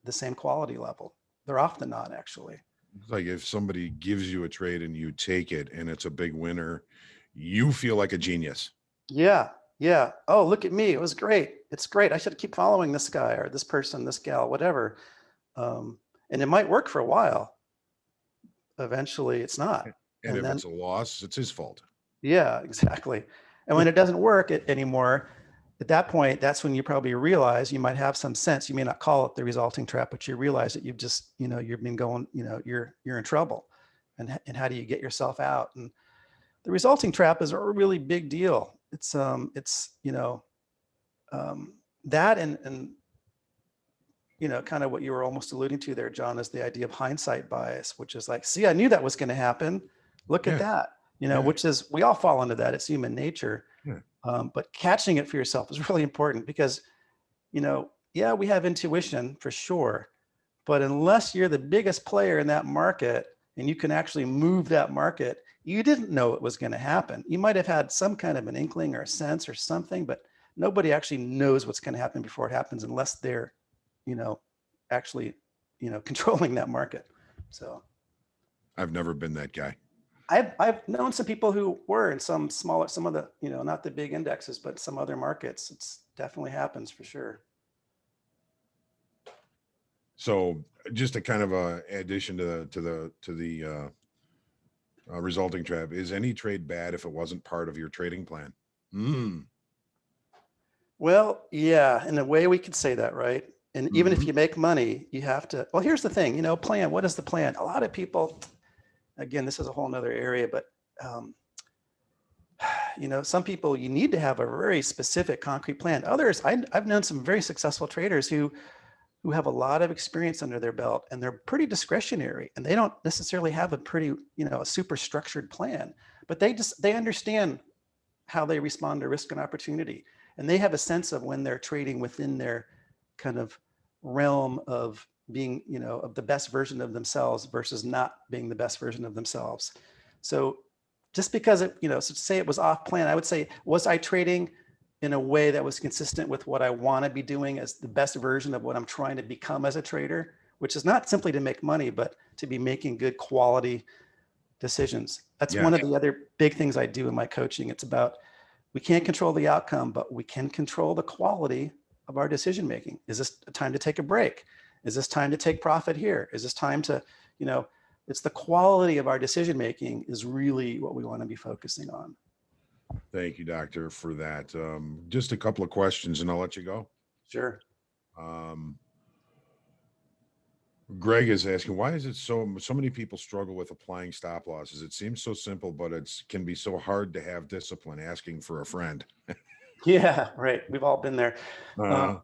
the same quality level. They're often not, actually. It's like if somebody gives you a trade and you take it and it's a big winner, you feel like a genius. Yeah. Yeah. Oh, look at me. It was great. It's great. I should keep following this guy or this person, this gal, whatever. And it might work for a while. Eventually, it's not. And And if then, it's a loss, it's his fault. yeah, exactly. And when it doesn't work anymore, at that point, that's when you probably realize you might have some sense. You may not call it the resulting trap, but you realize that you've just, you've been going, you're in trouble. And how do you get yourself out? And the resulting trap is a really big deal. Um, that and kind of what you were almost alluding to there, John, is the idea of hindsight bias, which is like, see, I knew that was going to happen. Look at Yeah. that, Yeah. which is, we all fall into that. It's human nature. Yeah. But catching it for yourself is really important because, yeah, we have intuition for sure, but unless you're the biggest player in that market and you can actually move that market, you didn't know it was going to happen. You might have had some kind of an inkling or a sense or something, but nobody actually knows what's going to happen before it happens unless they're, actually, controlling that market. So I've never been that guy. I've known some people who were in some of the, not the big indexes, but some other markets. It's definitely happens for sure. So just a kind of a addition to the resulting trap, is any trade bad if it wasn't part of your trading plan? Well, yeah, in a way we could say that, right? And even if Mhm. you make money, you have to, well, here's the thing, plan. What is the plan? A lot of people, again, this is a whole nother area, but um, some people, you need to have a very specific concrete plan. Others, I've known some very successful traders who have a lot of experience under their belt and they're pretty discretionary and they don't necessarily have a pretty, a super structured plan, but they understand how they respond to risk and opportunity. And they have a sense of when they're trading within their kind of realm of being, of the best version of themselves versus not being the best version of themselves. So just because so to say it was off plan, I would say, was I trading in a way that was consistent with what I want to be doing as the best version of what I'm trying to become as a trader, which is not simply to make money, but to be making good quality decisions. That's one Yes. of the other big things I do in my coaching. It's about, we can't control the outcome, but we can control the quality of our decision making. Is this a time to take a break? Is this time to take profit here? Is this time to, it's the quality of our decision making is really what we want to be focusing on. Thank you, doctor, for that. Just a couple of questions and I'll let you go. Sure. Um, Greg is asking, why is it so many people struggle with applying stop losses? It seems so simple, but it's can be so hard to have discipline. Asking for a friend. Yeah, right. We've all been there. Uh,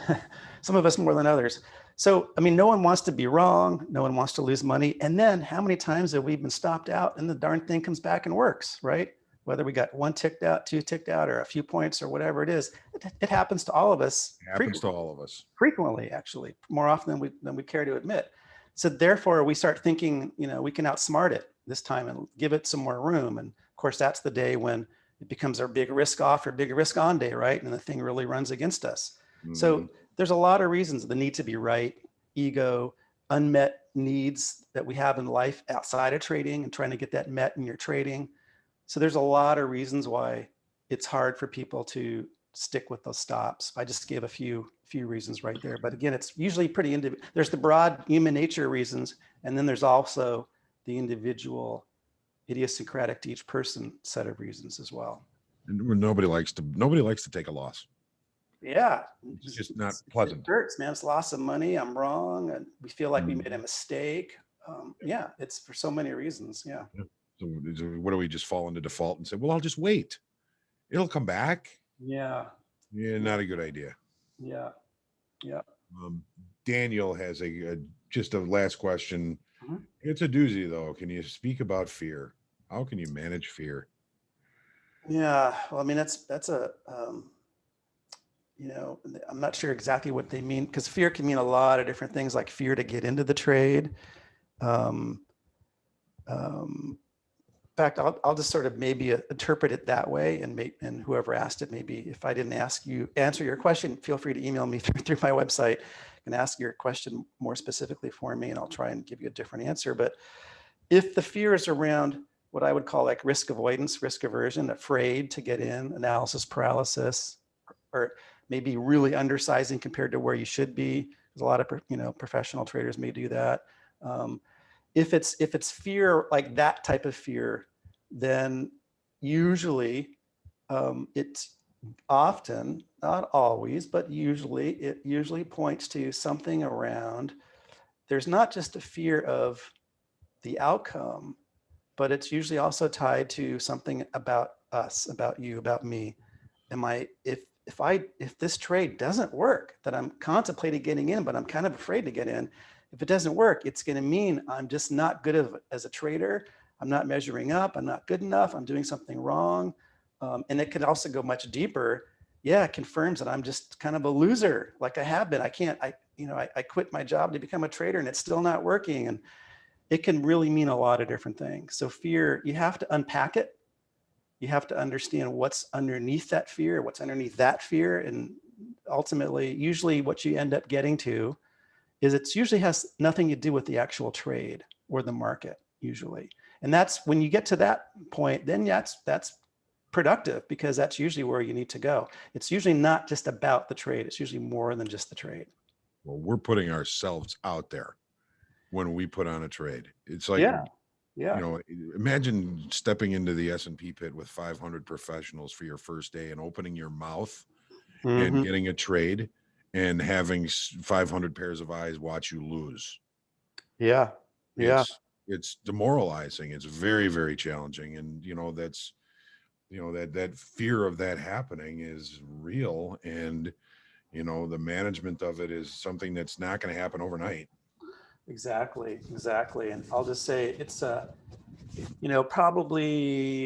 Uh, some of us more than others. So, I mean, no one wants to be wrong. No one wants to lose money. And then how many times have we been stopped out and the darn thing comes back and works, right? Whether we got one ticked out, two ticked out, or a few points or whatever it is, it happens to all of us happens to all of us. frequently, actually, more often than we care to admit. So therefore, we start thinking, we can outsmart it this time and give it some more room. And of course, that's the day when it becomes our big risk off or big risk on day, right? And the thing really runs against us. So there's a lot of reasons: the need to be right, ego, unmet needs that we have in life outside of trading and trying to get that met in your trading. So there's a lot of reasons why it's hard for people to stick with those stops. I just gave a few reasons right there, but again, it's usually pretty there's the broad human nature reasons, and then there's also the individual idiosyncratic to each person set of reasons as well. And nobody likes to take a loss. Yeah, It's just not it pleasant. hurts, man. It's loss of money. I'm wrong, and we feel like we made a mistake. Yeah, it's for so many reasons. Yeah. So what do we just fall into default and say, well, I'll just wait. It'll come back. Yeah. Yeah, not a good idea. Yeah. Yeah. Daniel has just a last question. Mhm. It's a doozy though. Can you speak about fear? How can you manage fear? Yeah. Well, I mean, that's a, I'm not sure exactly what they mean, because fear can mean a lot of different things, like fear to get into the trade. Um, um, in fact, I'll just sort of maybe interpret it that way, and whoever asked it, maybe if I didn't answer your question, feel free to email me through my website and ask your question more specifically for me, and I'll try and give you a different answer. But if the fear is around what I would call like risk avoidance, risk aversion, afraid to get in, analysis paralysis, or maybe really undersizing compared to where you should be, because a lot of professional traders may do that. If it's fear, like that type of fear, then usually It's often, not always, but usually, it usually points to something around, there's not just a fear of the outcome, but it's usually also tied to something about us, about you, about me. Am I, if this trade doesn't work, that I'm contemplating getting in, but I'm kind of afraid to get in, if it doesn't work, it's going to mean I'm just not good as a trader. I'm not measuring up. I'm not good enough. I'm doing something wrong. And it can also go much deeper. Yeah, it confirms that I'm just kind of a loser, like I have been. I can't, I quit my job to become a trader and it's still not working. And it can really mean a lot of different things. So fear, you have to unpack it. You have to understand what's underneath that fear, what's underneath that fear. And ultimately, usually what you end up getting to is it's usually has nothing to do with the actual trade or the market usually. And that's when you get to that point, then that's productive, because that's usually where you need to go. It's usually not just about the trade. It's usually more than just the trade. Well, we're putting ourselves out there when we put on a trade. It's like, Yeah. Yeah. imagine stepping into the S&P pit with 500 professionals for your first day and opening your mouth and Mm-hmm. getting a trade and having 500 pairs of eyes watch you lose. Yeah. Yeah. It's demoralizing. It's very, very challenging. And, that's, that fear of that happening is real. And, the management of it is something that's not going to happen overnight. Exactly. Exactly. And I'll just say it's probably,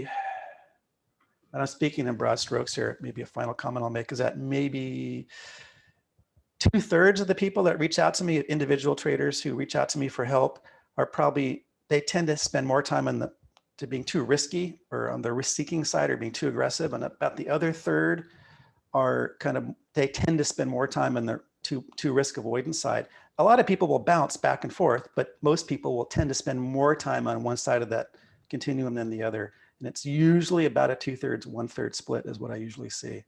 and I'm speaking in broad strokes here, maybe a final comment I'll make is that maybe 2/3 of the people that reach out to me, individual traders who reach out to me for help, are probably, they tend to spend more time on to being too risky or on the risk seeking side or being too aggressive. And about the other third are they tend to spend more time on the too risk avoidance side. A lot of people will bounce back and forth, but most people will tend to spend more time on one side of that continuum than the other. And it's usually about a 2/3, 1/3 split is what I usually see.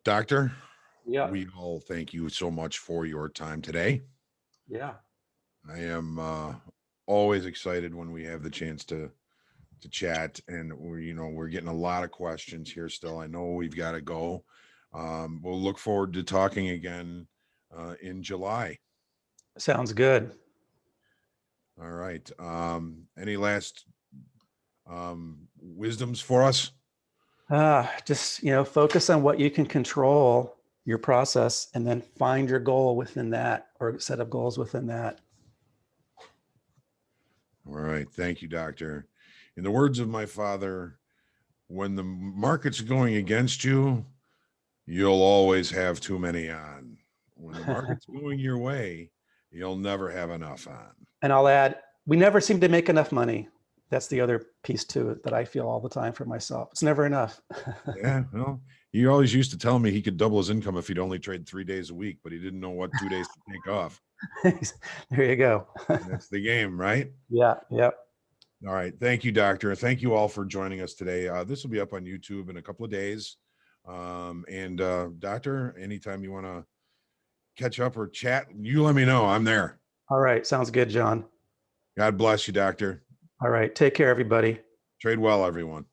Doctor, Yeah. we all thank you so much for your time today. Yeah. I am always excited when we have the chance to chat, and we're getting a lot of questions here still. I know we've got to go. We'll look forward to talking again in July. Sounds good. All right. Any last wisdoms for us? Just, focus on what you can control, your process, and then find your goal within that or set of goals within that. All right. Thank you, Doctor. In the words of my father, when the market's going against you, you'll always have too many on. When the market's going your way, you'll never have enough on. And I'll add, we never seem to make enough money. That's the other piece to it that I feel all the time for myself. It's never enough. Yeah, well, he always used to tell me he could double his income if he'd only trade 3 days a week, but he didn't know what 2 days to take off. There you go. That's the game, right? Yeah. Yep. All right. Thank you, Doctor. Thank you all for joining us today. This will be up on YouTube in a couple of days. And Doctor, anytime you want to catch up or chat, you let me know. I'm there. All right. Sounds good, John. God bless you, Doctor. All right. Take care, everybody. Trade well, everyone.